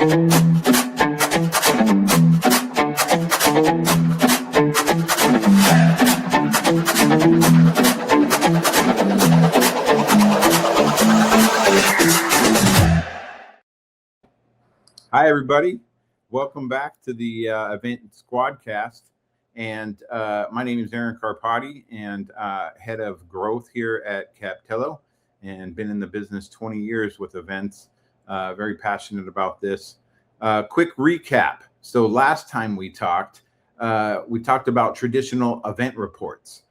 Hi, everybody. Welcome back to the Event SquadCast. And my name is Aaron Karpaty, and head of growth here at Captello, and been in the business 20 years with events. Very passionate about this. Quick recap. So last time we talked about traditional event reports.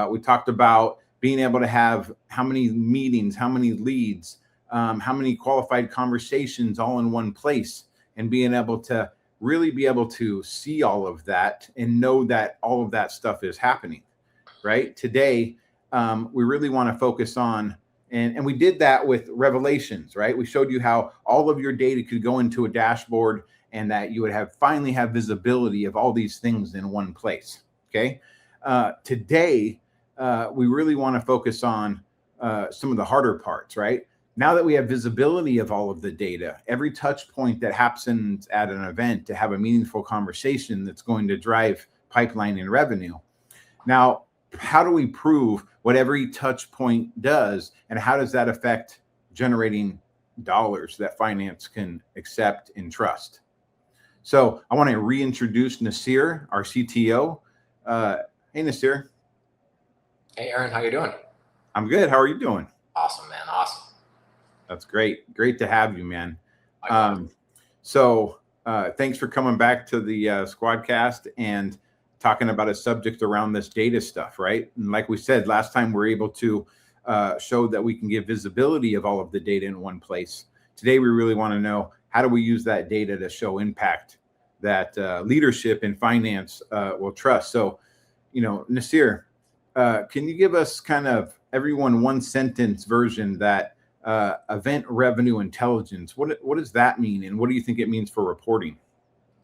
We talked about being able to have how many meetings, how many leads, how many qualified conversations all in one place, and being able to really be able to see all of that and know that all of that stuff is happening, right? Today, we really want to focus on, and we did that with revelations, right? We showed you how all of your data could go into a dashboard and that you would finally have visibility of all these things in one place, okay? Today, we really want to focus on some of the harder parts, right? Now that we have visibility of all of the data, every touch point that happens at an event to have a meaningful conversation that's going to drive pipeline and revenue. Now, how do we prove what every touch point does, and how does that affect generating dollars that finance can accept and trust? So I want to reintroduce Nassir, our CTO. Hey, Nassir. Hey, Aaron, how you doing? I'm good. How are you doing? Awesome, man. Awesome. That's great. Great to have you, man. So thanks for coming back to the SquadCast and talking about a subject around this data stuff, right? And like we said, last time we were able to show that we can give visibility of all of the data in one place. Today, we really want to know, how do we use that data to show impact that leadership and finance will trust? So, Nassir, can you give us kind of everyone one sentence version that event revenue intelligence, what does that mean, and what do you think it means for reporting?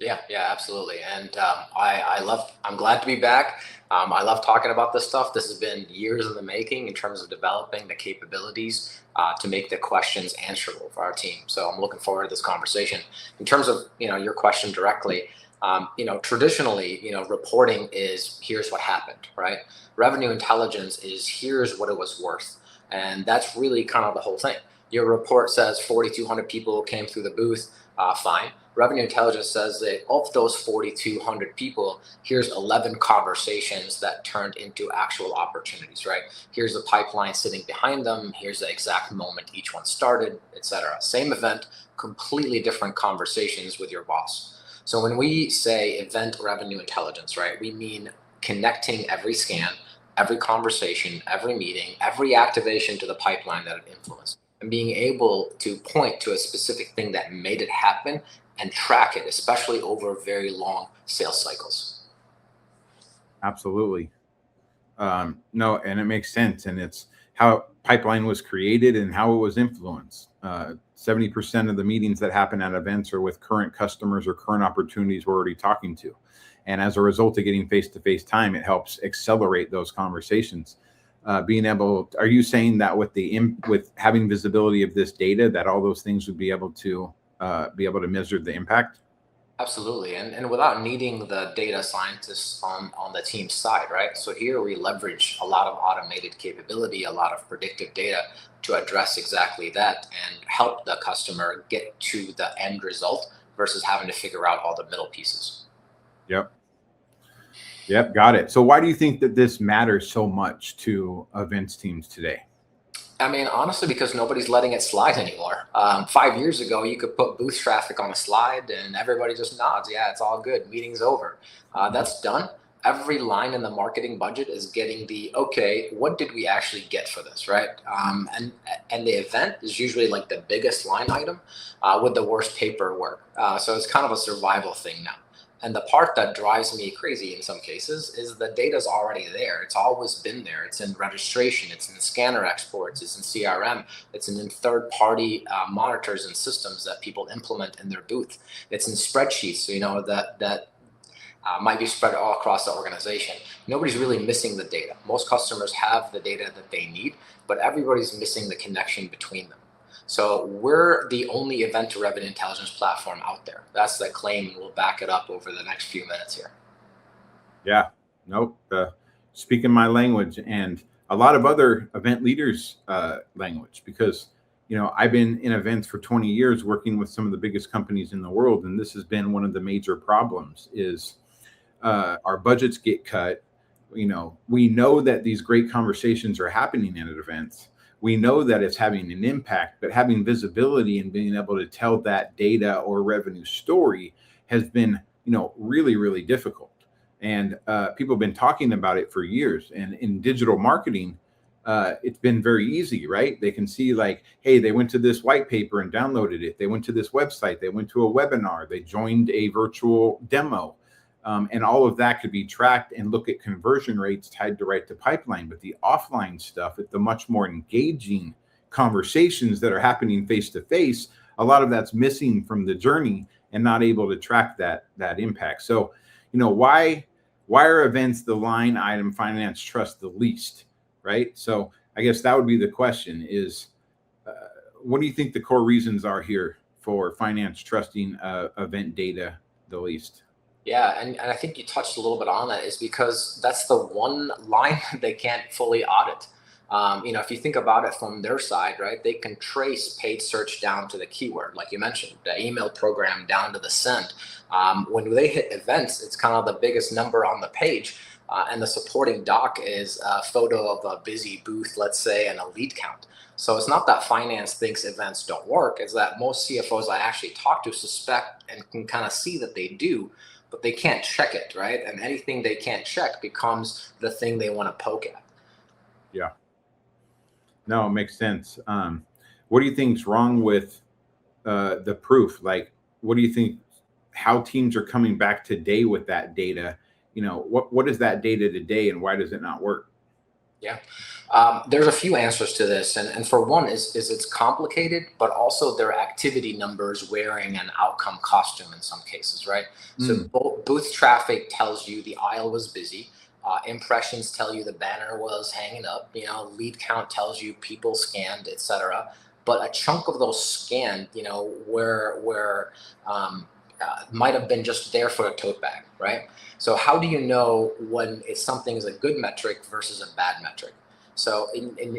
Yeah, absolutely. And I'm glad to be back. I love talking about this stuff. This has been years in the making in terms of developing the capabilities to make the questions answerable for our team. So I'm looking forward to this conversation. In terms of, your question directly, traditionally, reporting is here's what happened, right? Revenue intelligence is here's what it was worth. And that's really kind of the whole thing. Your report says 4,200 people came through the booth, fine. Revenue intelligence says that of those 4,200 people, here's 11 conversations that turned into actual opportunities, right? Here's the pipeline sitting behind them. Here's the exact moment each one started, etc. Same event, completely different conversations with your boss. So when we say event revenue intelligence, right, we mean connecting every scan, every conversation, every meeting, every activation to the pipeline that it influenced, and being able to point to a specific thing that made it happen and track it, especially over very long sales cycles. Absolutely. No, and it makes sense. And it's how pipeline was created and how it was influenced. 70% of the meetings that happen at events are with current customers or current opportunities we're already talking to. And as a result of getting face-to-face time, it helps accelerate those conversations. Are you saying that with having visibility of this data, that all those things would be able to measure the impact? Absolutely, and without needing the data scientists on the team side, right? So here we leverage a lot of automated capability, a lot of predictive data to address exactly that and help the customer get to the end result versus having to figure out all the middle pieces. Yep, got it. So why do you think that this matters so much to events teams today? I mean, honestly, because nobody's letting it slide anymore. 5 years ago, you could put booth traffic on a slide and everybody just nods. Yeah, it's all good. Meeting's over. That's done. Every line in the marketing budget is getting okay, what did we actually get for this, right? And the event is usually like the biggest line item with the worst paperwork. So it's kind of a survival thing now. And the part that drives me crazy in some cases is the data's already there. It's always been there. It's in registration. It's in scanner exports. It's in CRM. It's in third-party monitors and systems that people implement in their booth. It's in spreadsheets, so that might be spread all across the organization. Nobody's really missing the data. Most customers have the data that they need, but everybody's missing the connection between them. So we're the only event to revenue intelligence platform out there. That's the claim, and we'll back it up over the next few minutes here. Yeah, nope. Speaking my language and a lot of other event leaders' language, because I've been in events for 20 years, working with some of the biggest companies in the world, and this has been one of the major problems. Is our budgets get cut. We know that these great conversations are happening at events. We know that it's having an impact, but having visibility and being able to tell that data or revenue story has been, really, really difficult. And people have been talking about it for years. And in digital marketing, it's been very easy, right? They can see like, hey, they went to this white paper and downloaded it. They went to this website. They went to a webinar. They joined a virtual demo. And all of that could be tracked and look at conversion rates tied to pipeline. But the offline stuff, the much more engaging conversations that are happening face to face, a lot of that's missing from the journey and not able to track that impact. So, why are events the line item finance trust the least, right? So I guess that would be the question: is what do you think the core reasons are here for finance trusting event data the least? Yeah, and I think you touched a little bit on that, is because that's the one line they can't fully audit. If you think about it from their side, right, they can trace paid search down to the keyword, like you mentioned, the email program down to the send. When they hit events, it's kind of the biggest number on the page. And the supporting doc is a photo of a busy booth, let's say, and a lead count. So it's not that finance thinks events don't work. It's that most CFOs I actually talk to suspect and can kind of see that they do, but they can't check it, right? And anything they can't check becomes the thing they want to poke at. Yeah. No, it makes sense. What do you think's wrong with the proof? Like, what do you think, how teams are coming back today with that data? What is that data today, and why does it not work? Yeah, there's a few answers to this, and for one is it's complicated, but also their activity numbers wearing an outcome costume in some cases, right? So booth traffic tells you the aisle was busy, impressions tell you the banner was hanging up, lead count tells you people scanned, etc. But a chunk of those scanned, where might have been just there for a tote bag, right? So how do you know when something is a good metric versus a bad metric? So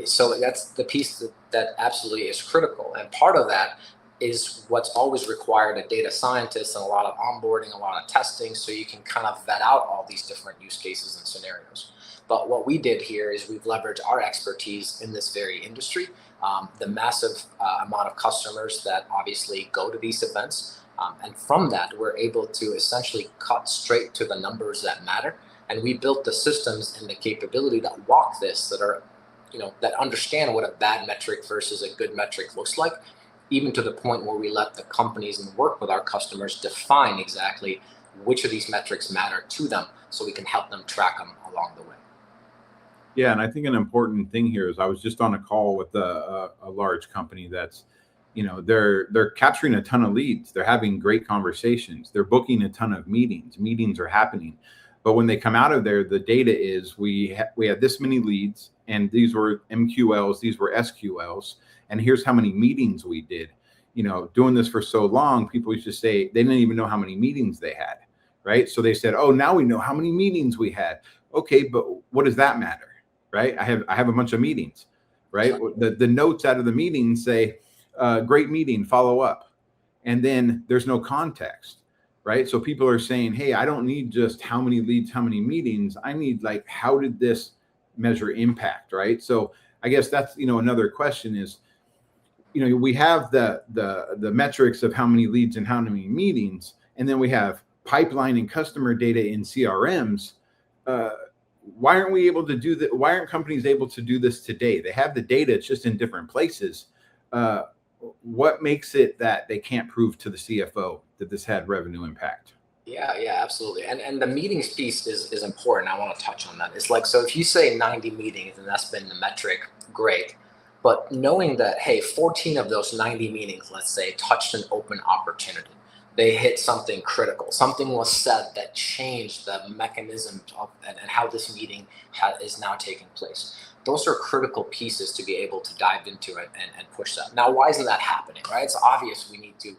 so that's the piece that absolutely is critical. And part of that is what's always required a data scientist and a lot of onboarding, a lot of testing, so you can kind of vet out all these different use cases and scenarios. But what we did here is we've leveraged our expertise in this very industry, the massive amount of customers that obviously go to these events. And from that, we're able to essentially cut straight to the numbers that matter. And we built the systems and the capability that walk this, that are, that understand what a bad metric versus a good metric looks like, even to the point where we let the companies and work with our customers define exactly which of these metrics matter to them, so we can help them track them along the way. Yeah, and I think an important thing here is I was just on a call with a large company that's, they're capturing a ton of leads. They're having great conversations. They're booking a ton of meetings. Meetings are happening. But when they come out of there, the data is we had this many leads, and these were MQLs, these were SQLs, and here's how many meetings we did. Doing this for so long, people used to say they didn't even know how many meetings they had, right? So they said, oh, now we know how many meetings we had. Okay, but what does that matter, right? I have a bunch of meetings, right? The notes out of the meeting say, great meeting, follow up. And then there's no context, right? So people are saying, hey, I don't need just how many leads, how many meetings. I need like, how did this measure impact, right? So I guess that's, another question is, we have the metrics of how many leads and how many meetings, and then we have pipeline and customer data in CRMs. Why aren't we able to do that? Why aren't companies able to do this today? They have the data, it's just in different places. What makes it that they can't prove to the CFO that this had revenue impact? Yeah, absolutely. And the meetings piece is important. I want to touch on that. It's like, so if you say 90 meetings and that's been the metric, great. But knowing that, hey, 14 of those 90 meetings, let's say, touched an open opportunity. They hit something critical. Something was said that changed the mechanism of and how this meeting is now taking place. Those are critical pieces to be able to dive into it and push that. Now, why isn't that happening, right? It's obvious we need to,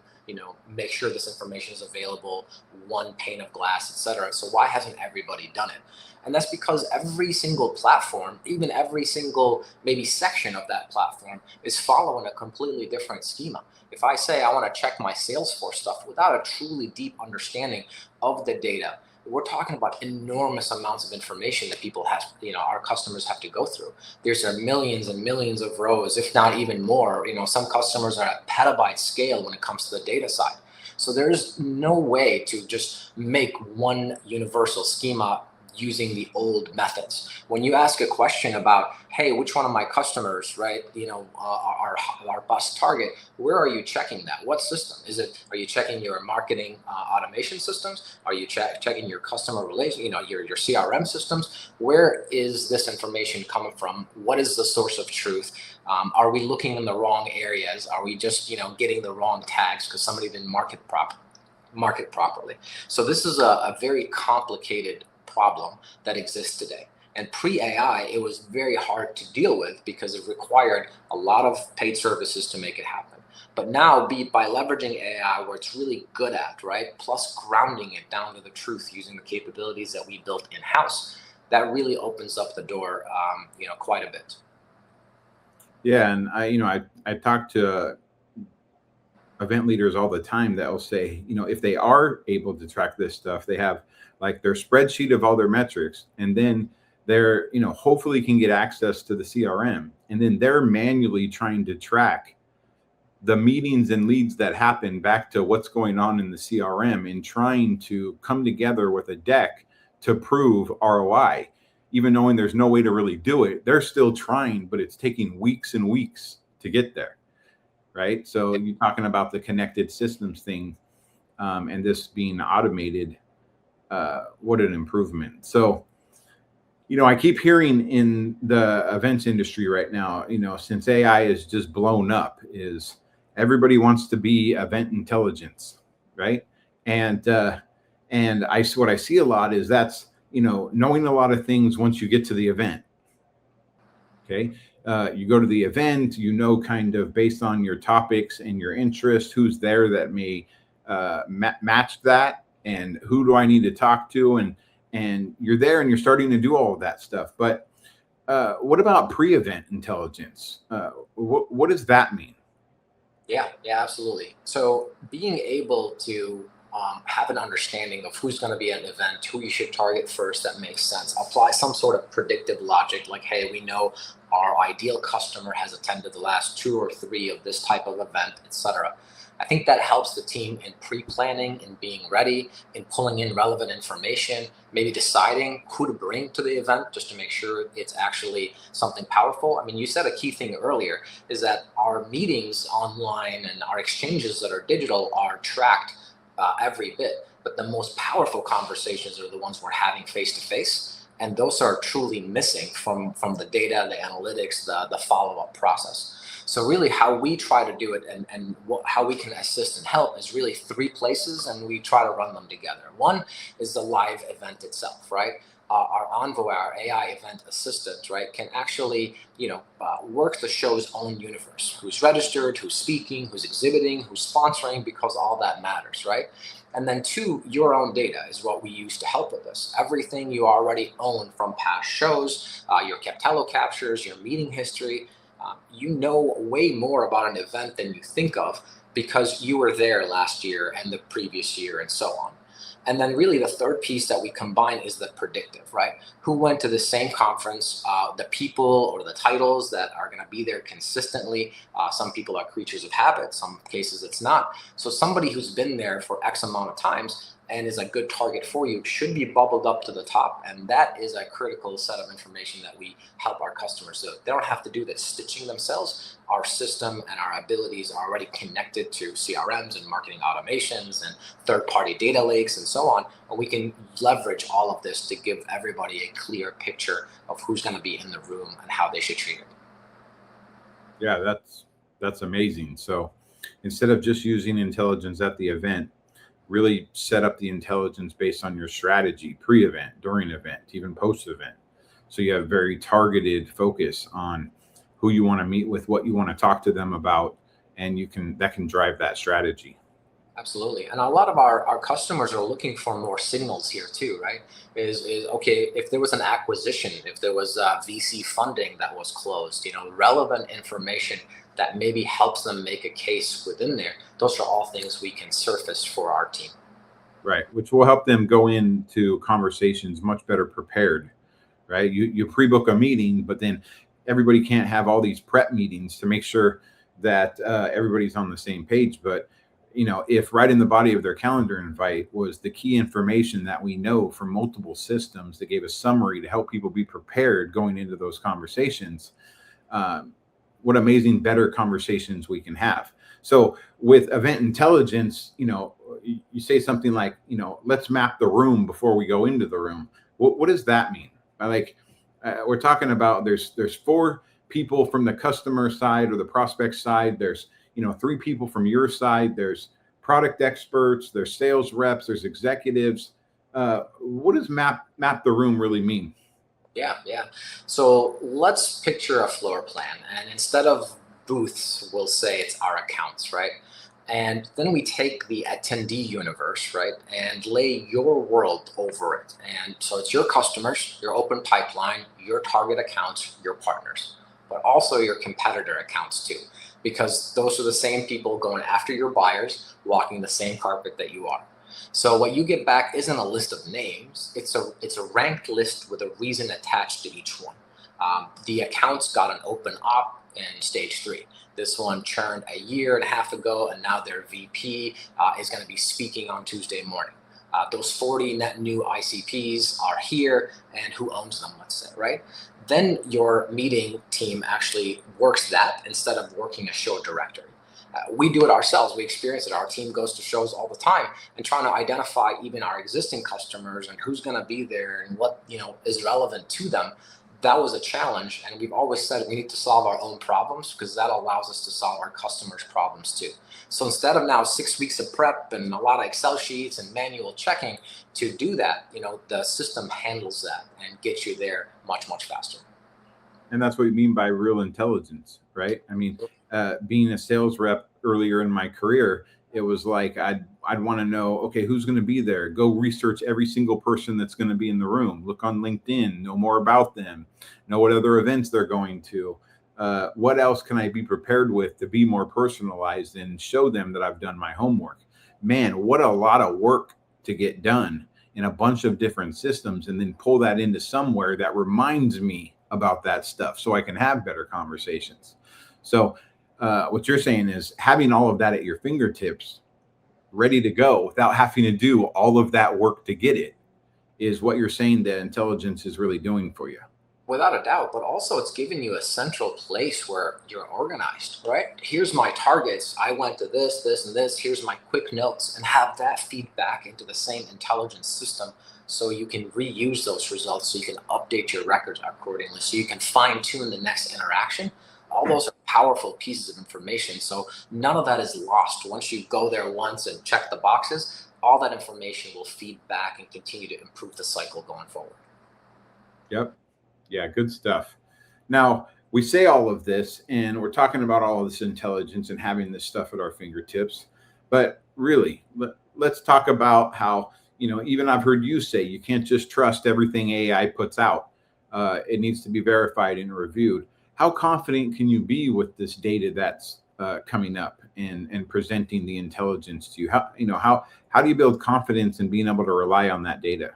make sure this information is available, one pane of glass, et cetera. So why hasn't everybody done it? And that's because every single platform, even every single maybe section of that platform, is following a completely different schema. If I say I want to check my Salesforce stuff without a truly deep understanding of the data, we're talking about enormous amounts of information that people have, our customers have to go through. There's millions and millions of rows, if not even more. Some customers are at petabyte scale when it comes to the data side. So there's no way to just make one universal schema using the old methods. When you ask a question about, hey, which one of my customers, right, our best target, where are you checking that? What system? Are you checking your marketing automation systems? Are you checking your customer relation, your CRM systems? Where is this information coming from? What is the source of truth? Are we looking in the wrong areas? Are we just, getting the wrong tags because somebody didn't market properly? So this is a very complicated problem that exists today. And pre-AI, it was very hard to deal with because it required a lot of paid services to make it happen. But now, by leveraging AI, where it's really good at, right, plus grounding it down to the truth using the capabilities that we built in-house, that really opens up the door, quite a bit. Yeah, and I talk to event leaders all the time that will say, if they are able to track this stuff, they have like their spreadsheet of all their metrics, and then they're, hopefully can get access to the CRM, and then they're manually trying to track the meetings and leads that happen back to what's going on in the CRM and trying to come together with a deck to prove ROI, even knowing there's no way to really do it. They're still trying, but it's taking weeks and weeks to get there. Right. So you're talking about the connected systems thing, and this being automated. What an improvement. So, I keep hearing in the events industry right now, since AI is just blown up, is everybody wants to be event intelligence, right? And what I see a lot is that's, knowing a lot of things once you get to the event. Okay. You go to the event, kind of based on your topics and your interest, who's there that may match that, and who do I need to talk to, and you're there and you're starting to do all of that stuff. But what about pre-event intelligence? What does that mean? Yeah, absolutely. So being able to have an understanding of who's going to be at an event, who you should target first, that makes sense. Apply some sort of predictive logic, like, hey, we know our ideal customer has attended the last 2 or 3 of this type of event, etc. I think that helps the team in pre-planning, in being ready, in pulling in relevant information, maybe deciding who to bring to the event just to make sure it's actually something powerful. I mean, you said a key thing earlier, is that our meetings online and our exchanges that are digital are tracked every bit, but the most powerful conversations are the ones we're having face-to-face, and those are truly missing from the data, the analytics, the follow-up process. So really how we try to do it and how we can assist and help is really 3 places, and we try to run them together. One is the live event itself, right? Our Envoy, our AI event assistant, right, can actually, work the show's own universe. Who's registered, who's speaking, who's exhibiting, who's sponsoring, because all that matters, right? And then 2, your own data is what we use to help with this. Everything you already own from past shows, your Captello captures, your meeting history, you know way more about an event than you think of because you were there last year and the previous year and so on. And then really the third piece that we combine is the predictive, right? Who went to the same conference, the people or the titles that are going to be there consistently. Some people are creatures of habit, some cases it's not. So somebody who's been there for X amount of times and is a good target for you should be bubbled up to the top. And that is a critical set of information that we help our customers do. They don't have to do the stitching themselves. Our system and our abilities are already connected to CRMs and marketing automations and third-party data lakes and so on. And we can leverage all of this to give everybody a clear picture of who's going to be in the room and how they should treat it. Yeah, that's amazing. So instead of just using intelligence at the event, really set up the intelligence based on your strategy, pre-event, during event, even post-event. So you have very targeted focus on who you want to meet with, what you want to talk to them about, and that can drive that strategy. Absolutely. And a lot of our customers are looking for more signals here too, right? Is okay, if there was an acquisition, if there was VC funding that was closed, relevant information that maybe helps them make a case within there. Those are all things we can surface for our team. Right. Which will help them go into conversations much better prepared, right? You pre-book a meeting, but then everybody can't have all these prep meetings to make sure that everybody's on the same page. But if right in the body of their calendar invite was the key information that we know from multiple systems that gave a summary to help people be prepared going into those conversations, what amazing better conversations we can have. So with event intelligence, you say something like, let's map the room before we go into the room. What does that mean? Like we're talking about there's 4 people from the customer side or the prospect side. There's 3 people from your side. There's product experts, there's sales reps, there's executives. What does map the room really mean? Yeah. So let's picture a floor plan, and instead of booths, we'll say it's our accounts, right? And then we take the attendee universe, right, and lay your world over it. And so it's your customers, your open pipeline, your target accounts, your partners, but also your competitor accounts too, because those are the same people going after your buyers, walking the same carpet that you are. So what you get back isn't a list of names. It's a ranked list with a reason attached to each one. The accounts got an open op in stage 3. This one churned a year and a half ago, and now their VP is going to be speaking on Tuesday morning. Those 40 net new ICPs are here, and who owns them, let's say, right? Then your meeting team actually works that instead of working a show directory. We do it ourselves. We experience it. Our team goes to shows all the time and trying to identify even our existing customers and who's going to be there and what is relevant to them. That was a challenge, and we've always said we need to solve our own problems because that allows us to solve our customers' problems too. So instead of now 6 weeks of prep and a lot of Excel sheets and manual checking to do that, the system handles that and gets you there much faster. And that's what you mean by real intelligence, right? I mean, being a sales rep earlier in my career, it was like I'd want to know, okay, who's going to be there? Go research every single person that's going to be in the room. Look on LinkedIn, know more about them, know what other events they're going to. What else can I be prepared with to be more personalized and show them that I've done my homework? Man, what a lot of work to get done in a bunch of different systems and then pull that into somewhere that reminds me about that stuff so I can have better conversations. So what you're saying is having all of that at your fingertips, ready to go without having to do all of that work to get it, is what you're saying that intelligence is really doing for you. Without a doubt, but also it's giving you a central place where you're organized, right? Here's my targets. I went to this, and this. Here's my quick notes, and have that feed back into the same intelligence system so you can reuse those results, so you can update your records accordingly, so you can fine tune the next interaction. All those are powerful pieces of information. So none of that is lost. Once you go there once and check the boxes, all that information will feed back and continue to improve the cycle going forward. Yep. Yeah, good stuff. Now, we say all of this and we're talking about all of this intelligence and having this stuff at our fingertips. But really, let's talk about how, even I've heard you say you can't just trust everything AI puts out. It needs to be verified and reviewed. How confident can you be with this data that's coming up and presenting the intelligence to you? How do you build confidence in being able to rely on that data?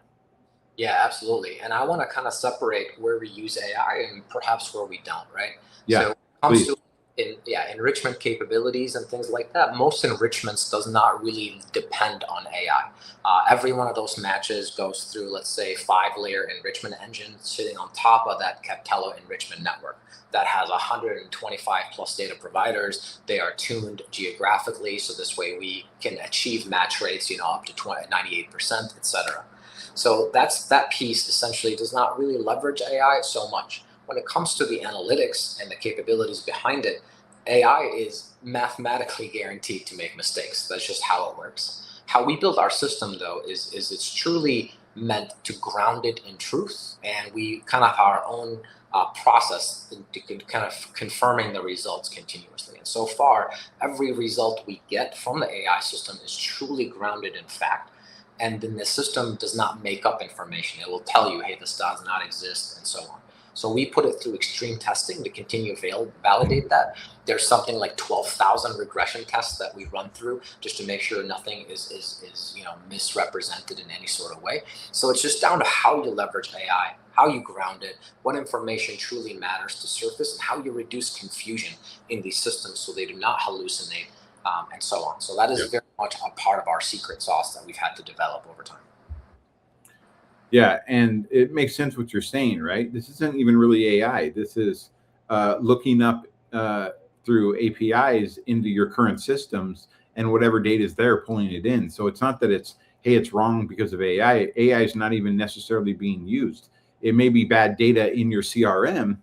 Yeah, absolutely. And I want to kind of separate where we use AI and perhaps where we don't, right? Yeah, so when it comes to enrichment capabilities and things like that, most enrichments does not really depend on AI. Every one of those matches goes through, let's say, 5-layer enrichment engine sitting on top of that Captello enrichment network that has 125 plus data providers. They are tuned geographically, so this way we can achieve match rates, up to 98%, etc. So that piece essentially does not really leverage AI so much. When it comes to the analytics and the capabilities behind it, AI is mathematically guaranteed to make mistakes. That's just how it works. How we build our system, though, is it's truly meant to ground it in truth. And we kind of have our own process to kind of confirming the results continuously. And so far, every result we get from the AI system is truly grounded in fact. And then the system does not make up information. It will tell you, hey, this does not exist, and so on. So we put it through extreme testing to continue to validate that. There's something like 12,000 regression tests that we run through just to make sure nothing is misrepresented in any sort of way. So it's just down to how you leverage AI, how you ground it, what information truly matters to surface, and how you reduce confusion in these systems so they do not hallucinate, and so on. So that is very much a part of our secret sauce that we've had to develop over time. Yeah, and it makes sense what you're saying, right? This isn't even really AI. This is looking up through APIs into your current systems, and whatever data is there, pulling it in. So it's not that it's, hey, it's wrong because of AI. AI is not even necessarily being used. It may be bad data in your CRM,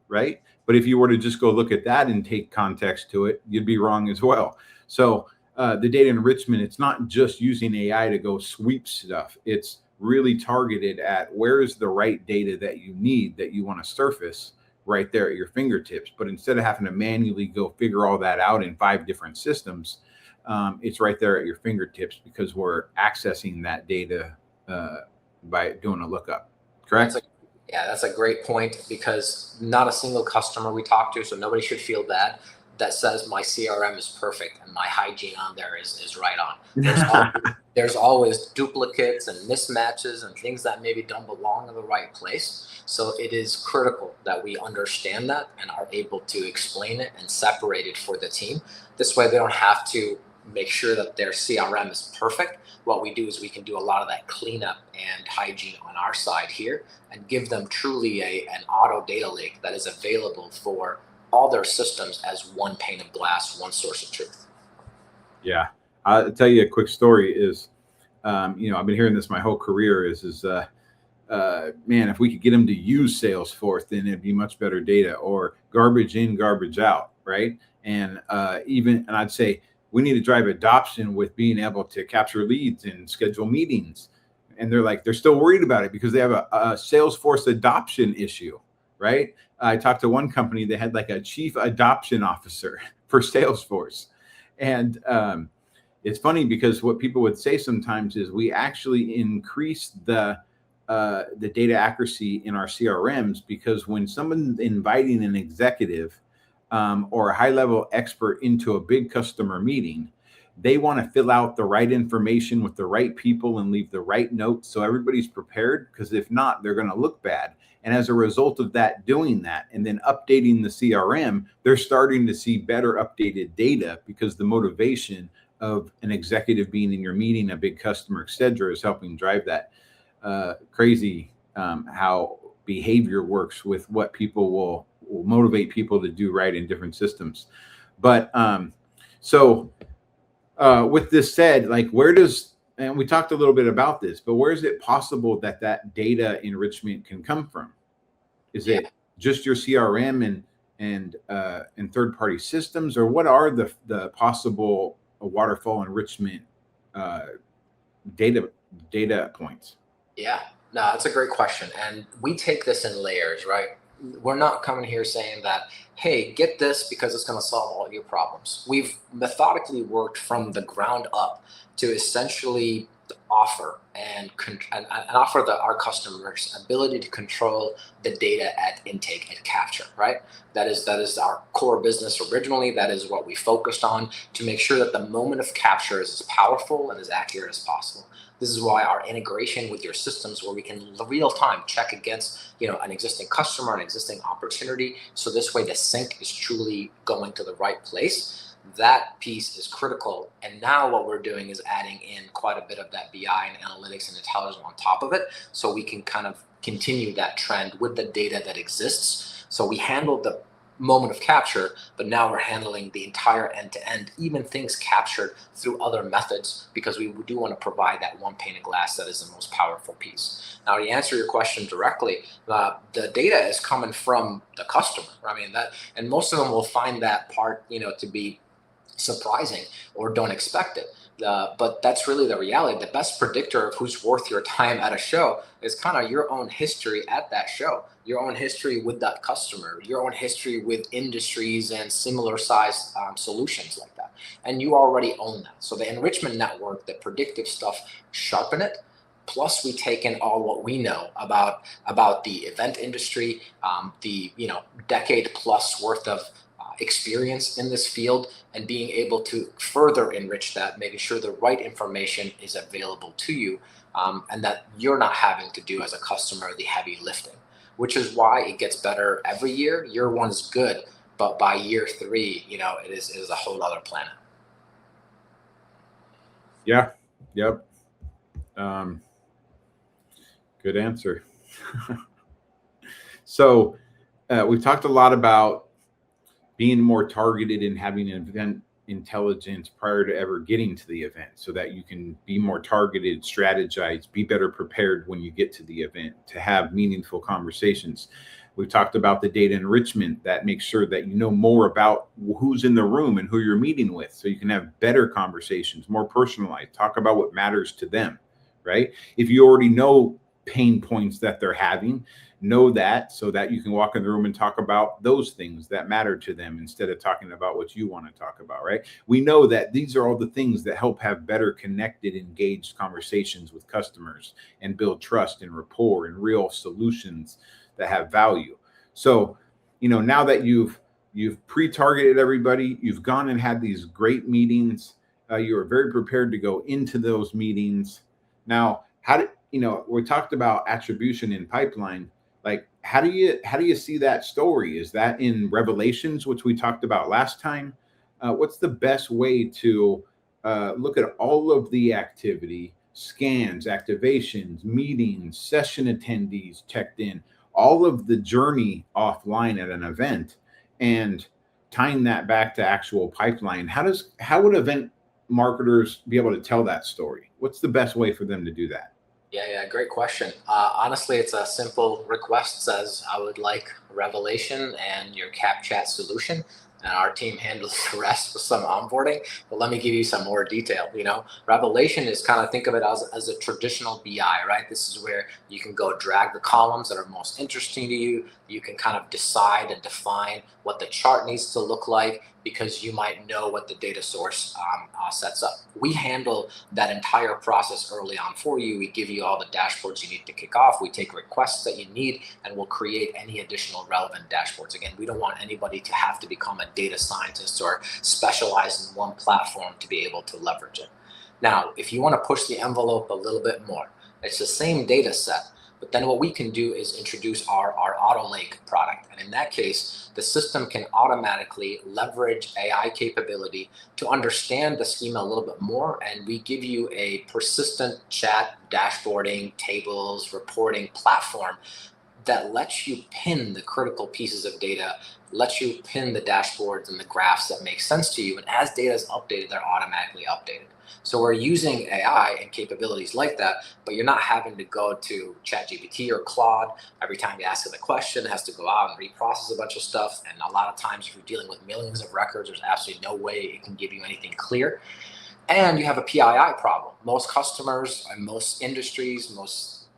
right? But if you were to just go look at that and take context to it, you'd be wrong as well. So the data enrichment, it's not just using AI to go sweep stuff. It's really targeted at where is the right data that you need, that you want to surface right there at your fingertips. But instead of having to manually go figure all that out in 5 different systems, it's right there at your fingertips because we're accessing that data by doing a lookup. Correct? That's a great point, because not a single customer we talk to, so nobody should feel bad, that says my CRM is perfect and my hygiene on there is right on. There's always duplicates and mismatches and things that maybe don't belong in the right place. So it is critical that we understand that and are able to explain it and separate it for the team. This way they don't have to make sure that their CRM is perfect. What we do is we can do a lot of that cleanup and hygiene on our side here and give them truly an auto data lake that is available for all their systems as one pane of glass, one source of truth. Yeah. I'll tell you a quick story is, I've been hearing this my whole career man, if we could get them to use Salesforce, then it'd be much better data, or garbage in, garbage out. Right. And I'd say we need to drive adoption with being able to capture leads and schedule meetings. And they're still worried about it because they have a Salesforce adoption issue. Right. I talked to one company, they had like a chief adoption officer for Salesforce. And it's funny because what people would say sometimes is we actually increase the data accuracy in our CRMs, because when someone's inviting an executive or a high-level expert into a big customer meeting, they want to fill out the right information with the right people and leave the right notes so everybody's prepared, because if not, they're going to look bad. And as a result of that, doing that and then updating the CRM, they're starting to see better updated data, because the motivation of an executive being in your meeting, a big customer, et cetera, is helping drive that. Crazy how behavior works with what people will motivate people to do right in different systems. But with this said, like, and we talked a little bit about this, but where is it possible that data enrichment can come from? Is it just your CRM and third-party systems, or what are the possible waterfall enrichment data points? Yeah, no, that's a great question. And we take this in layers, right? We're not coming here saying that, hey, get this because it's going to solve all your problems. We've methodically worked from the ground up to essentially offer and offer our customers ability to control the data at intake and capture, right? That is our core business originally. That is what we focused on, to make sure that the moment of capture is as powerful and as accurate as possible. This is why our integration with your systems, where we can real time check against an existing customer, an existing opportunity. So this way the sync is truly going to the right place. That piece is critical. And now what we're doing is adding in quite a bit of that BI and analytics and intelligence on top of it, so we can kind of continue that trend with the data that exists. So we handled the moment of capture, but now we're handling the entire end-to-end, even things captured through other methods, because we do want to provide that one pane of glass that is the most powerful piece. Now, to answer your question directly, the data is coming from the customer. I mean, and most of them will find that part, to be surprising or don't expect it. But that's really the reality. The best predictor of who's worth your time at a show is kind of your own history at that show, your own history with that customer, your own history with industries and similar sized solutions like that. And you already own that. So the enrichment network, the predictive stuff, sharpen it. Plus, we take in all what we know about the event industry, the decade plus worth of experience in this field, and being able to further enrich that, making sure the right information is available to you, and that you're not having to do as a customer the heavy lifting, which is why it gets better every year. Year one's good, but by year three, it is a whole other planet. Yeah. Yep. Good answer. So we've talked a lot about being more targeted and having an event intelligence prior to ever getting to the event, so that you can be more targeted, strategize, be better prepared when you get to the event to have meaningful conversations. We've talked about the data enrichment that makes sure that you know more about who's in the room and who you're meeting with, so you can have better conversations, more personalized, talk about what matters to them, right? If you already know pain points that they're having, know that, so that you can walk in the room and talk about those things that matter to them instead of talking about what you want to talk about, right? We know that these are all the things that help have better connected, engaged conversations with customers and build trust and rapport and real solutions that have value. So, now that you've pre-targeted everybody, you've gone and had these great meetings, you are very prepared to go into those meetings. Now, we talked about attribution in pipeline. Like, how do you see that story? Is that in Revelations, which we talked about last time? What's the best way to look at all of the activity, scans, activations, meetings, session attendees checked in, all of the journey offline at an event, and tying that back to actual pipeline? How would event marketers be able to tell that story? What's the best way for them to do that? Yeah, great question. Honestly, it's a simple request. Says, I would like Revelation and your CapChat solution, and our team handles the rest with some onboarding. But let me give you some more detail. Revelation is kind of, think of it as a traditional BI, right? This is where you can go drag the columns that are most interesting to you. You can kind of decide and define what the chart needs to look like, because you might know what the data source sets up. We handle that entire process early on for you. We give you all the dashboards you need to kick off. We take requests that you need, and we'll create any additional relevant dashboards. Again, we don't want anybody to have to become a data scientist or specialize in one platform to be able to leverage it. Now, if you want to push the envelope a little bit more, it's the same data set, but then what we can do is introduce our Auto Lake product. And in that case, the system can automatically leverage AI capability to understand the schema a little bit more. And we give you a persistent chat, dashboarding, tables, reporting platform that lets you pin the critical pieces of data, lets you pin the dashboards and the graphs that make sense to you. And as data is updated, they're automatically updated. So we're using AI and capabilities like that, but you're not having to go to ChatGPT or Claude every time you ask it a question. It has to go out and reprocess a bunch of stuff. And a lot of times, if you're dealing with millions of records, there's absolutely no way it can give you anything clear. And you have a PII problem. Most customers and most industries,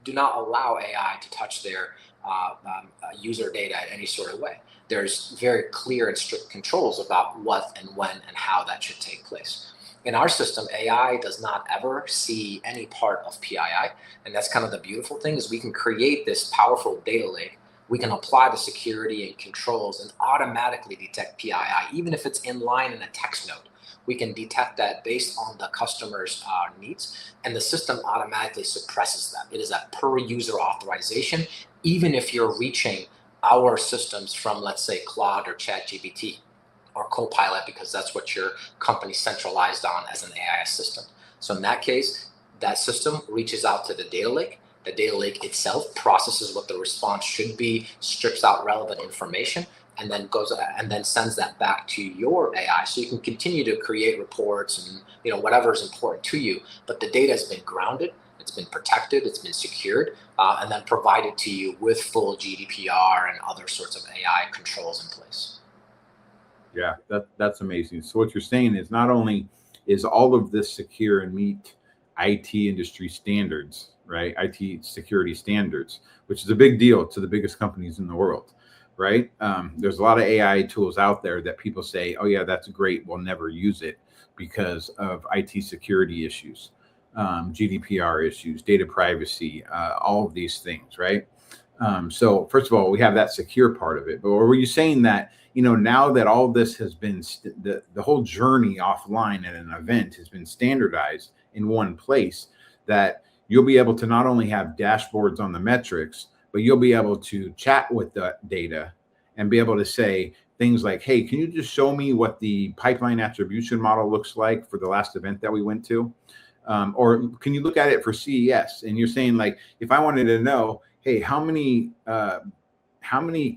do not allow AI to touch their user data in any sort of way. There's very clear and strict controls about what and when and how that should take place. In our system, AI does not ever see any part of PII. And that's kind of the beautiful thing, is we can create this powerful data lake. We can apply the security and controls and automatically detect PII, even if it's in line in a text node. We can detect that based on the customer's needs, and the system automatically suppresses that. It is a per user authorization, even if you're reaching our systems from, let's say, Claude or ChatGPT or Copilot, because that's what your company centralized on as an AI assistant. So in that case, that system reaches out to the data lake. The data lake itself processes what the response should be, strips out relevant information, and then sends that back to your AI, so you can continue to create reports and whatever is important to you. But the data has been grounded, it's been protected, it's been secured, and then provided to you with full GDPR and other sorts of AI controls in place. Yeah, that's amazing. So what you're saying is, not only is all of this secure and meet IT industry standards, right? IT security standards, which is a big deal to the biggest companies in the world, right? There's a lot of AI tools out there that people say, oh yeah, that's great, we'll never use it because of IT security issues, GDPR issues, data privacy, all of these things, right? So first of all, we have that secure part of it. But were you saying that, now that all this has been, the whole journey offline at an event has been standardized in one place, that you'll be able to not only have dashboards on the metrics, but you'll be able to chat with the data and be able to say things like, hey, can you just show me what the pipeline attribution model looks like for the last event that we went to? Or can you look at it for CES? And you're saying, like, if I wanted to know, hey, how many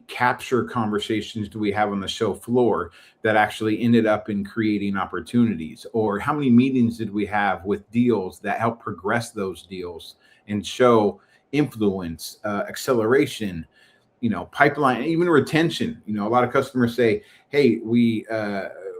capture conversations do we have on the show floor that actually ended up in creating opportunities? Or how many meetings did we have with deals that help progress those deals and show influence, acceleration, pipeline, even retention? A lot of customers say, hey, we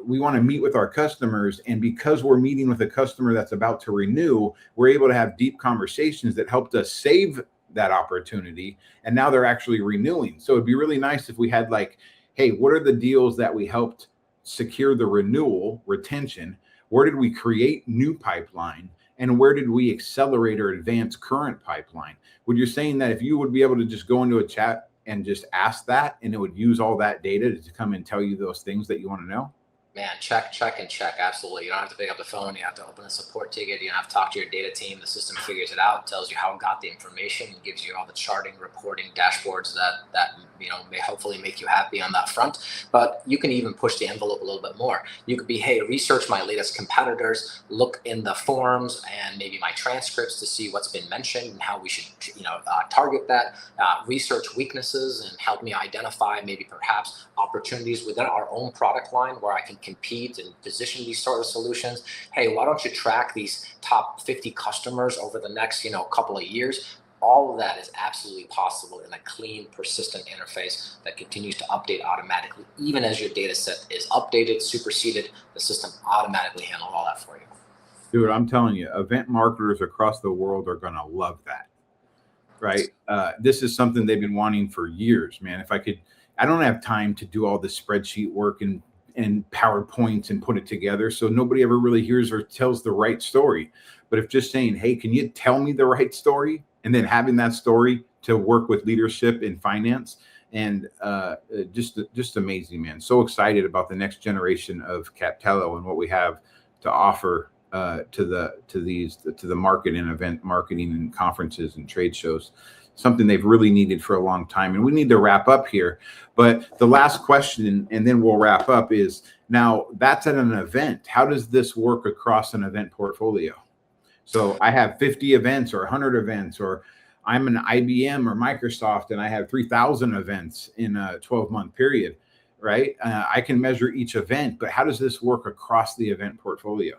want to meet with our customers, and because we're meeting with a customer that's about to renew, we're able to have deep conversations that helped us save that opportunity, and now they're actually renewing. So it'd be really nice if we had, like, hey, what are the deals that we helped secure the renewal, retention? Where did we create new pipeline, and where did we accelerate or advance current pipeline? Would you saying that if you would be able to just go into a chat and just ask that, and it would use all that data to come and tell you those things that you want to know? Man, check. Absolutely. You don't have to pick up the phone. You have to open a support ticket. You don't have to talk to your data team. The system figures it out, tells you how it got the information, and gives you all the charting, reporting, dashboards that may hopefully make you happy on that front. But you can even push the envelope a little bit more. You could be, hey, research my latest competitors, look in the forums and maybe my transcripts to see what's been mentioned and how we should target that. Research weaknesses and help me identify maybe perhaps opportunities within our own product line where I can compete and position these sort of solutions. Hey, why don't you track these top 50 customers over the next couple of years? All of that is absolutely possible in a clean, persistent interface that continues to update automatically. Even as your data set is updated, superseded, the system automatically handles all that for you. Dude, I'm telling you, event marketers across the world are going to love that, right? This is something they've been wanting for years, man. I don't have time to do all this spreadsheet work and PowerPoints and put it together, so nobody ever really hears or tells the right story. But if just saying, hey, can you tell me the right story, and then having that story to work with leadership in finance, and just amazing, man. So excited about the next generation of Captello and what we have to offer to the market and event marketing and conferences and trade shows. Something they've really needed for a long time. And we need to wrap up here. But the last question, and then we'll wrap up, is, now that's at an event. How does this work across an event portfolio? So I have 50 events or 100 events, or I'm an IBM or Microsoft and I have 3,000 events in a 12-month period, right? I can measure each event, but how does this work across the event portfolio?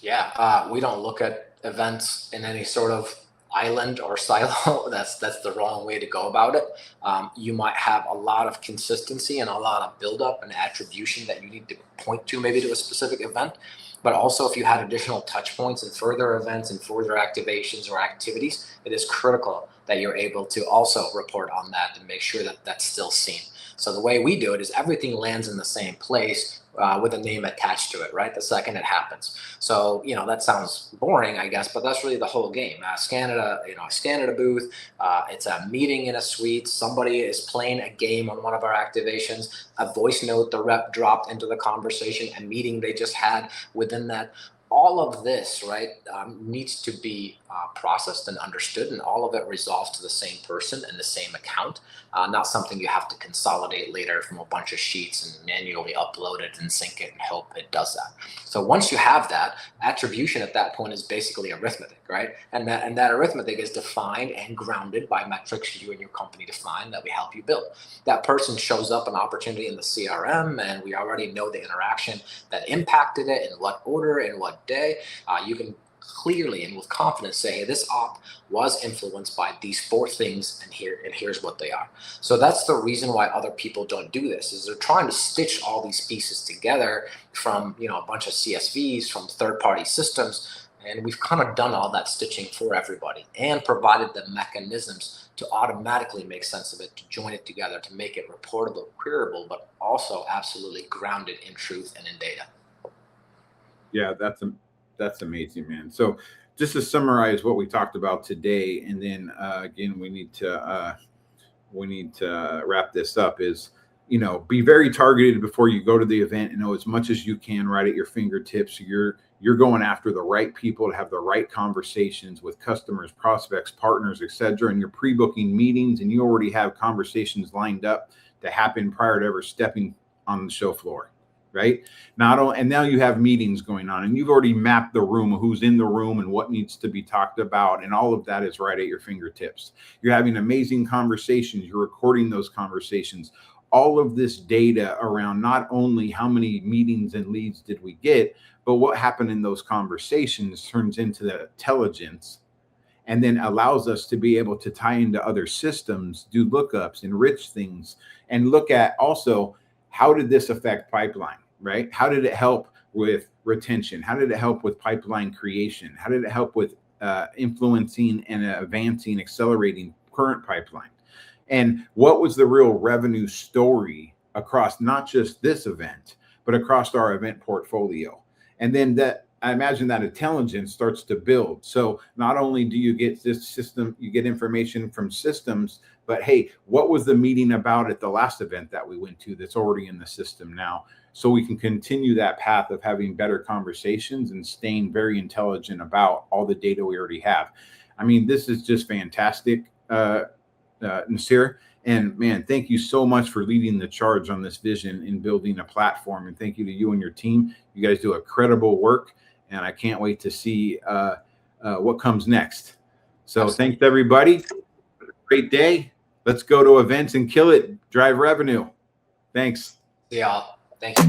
Yeah, we don't look at events in any sort of island or silo. That's the wrong way to go about it. You might have a lot of consistency and a lot of buildup and attribution that you need to point to maybe to a specific event. But also, if you had additional touch points and further events and further activations or activities, it is critical that you're able to also report on that and make sure that that's still seen. So the way we do it is everything lands in the same place with a name attached to it, right? The second it happens. So, that sounds boring, I guess, but that's really the whole game. Scan at a booth. It's a meeting in a suite. Somebody is playing a game on one of our activations. A voice note the rep dropped into the conversation, a meeting they just had within that. All of this, right, needs to be processed and understood, and all of it resolved to the same person and the same account, not something you have to consolidate later from a bunch of sheets and manually upload it and sync it and hope it does that. So once you have that, attribution at that point is basically arithmetic, right? And that arithmetic is defined and grounded by metrics you and your company define that we help you build. That person shows up an opportunity in the CRM, and we already know the interaction that impacted it, in what order, in what day. You can clearly and with confidence say, hey, this op was influenced by these 4 things, and here's what they are. So that's the reason why other people don't do this, is they're trying to stitch all these pieces together from, you know, a bunch of CSVs from third-party systems. And we've kind of done all that stitching for everybody and provided the mechanisms to automatically make sense of it, to join it together, to make it reportable, queryable, but also absolutely grounded in truth and in data. Yeah, that's amazing, man. So just to summarize what we talked about today, and then again, we need to wrap this up, is, you know, be very targeted before you go to the event and know as much as you can right at your fingertips. You're going after the right people to have the right conversations with customers, prospects, partners, etc. And you're pre-booking meetings, and you already have conversations lined up to happen prior to ever stepping on the show floor, right? And now you have meetings going on, and you've already mapped the room, who's in the room and what needs to be talked about. And all of that is right at your fingertips. You're having amazing conversations. You're recording those conversations. All of this data around not only how many meetings and leads did we get, but what happened in those conversations turns into the intelligence, and then allows us to be able to tie into other systems, do lookups, enrich things, and look at also, how did this affect pipeline, right? How did it help with retention? How did it help with pipeline creation? How did it help with influencing and advancing, accelerating current pipeline? And what was the real revenue story across not just this event, but across our event portfolio? And then that, I imagine that intelligence starts to build. So not only do you get this system, you get information from systems, but hey, what was the meeting about at the last event that we went to that's already in the system now? So we can continue that path of having better conversations and staying very intelligent about all the data we already have. I mean, this is just fantastic, Nassir. And man, thank you so much for leading the charge on this vision in building a platform. And thank you to you and your team. You guys do incredible work, and I can't wait to see what comes next. So thanks, everybody. Great day. Let's go to events and kill it. Drive revenue. Thanks. See y'all. Thank you.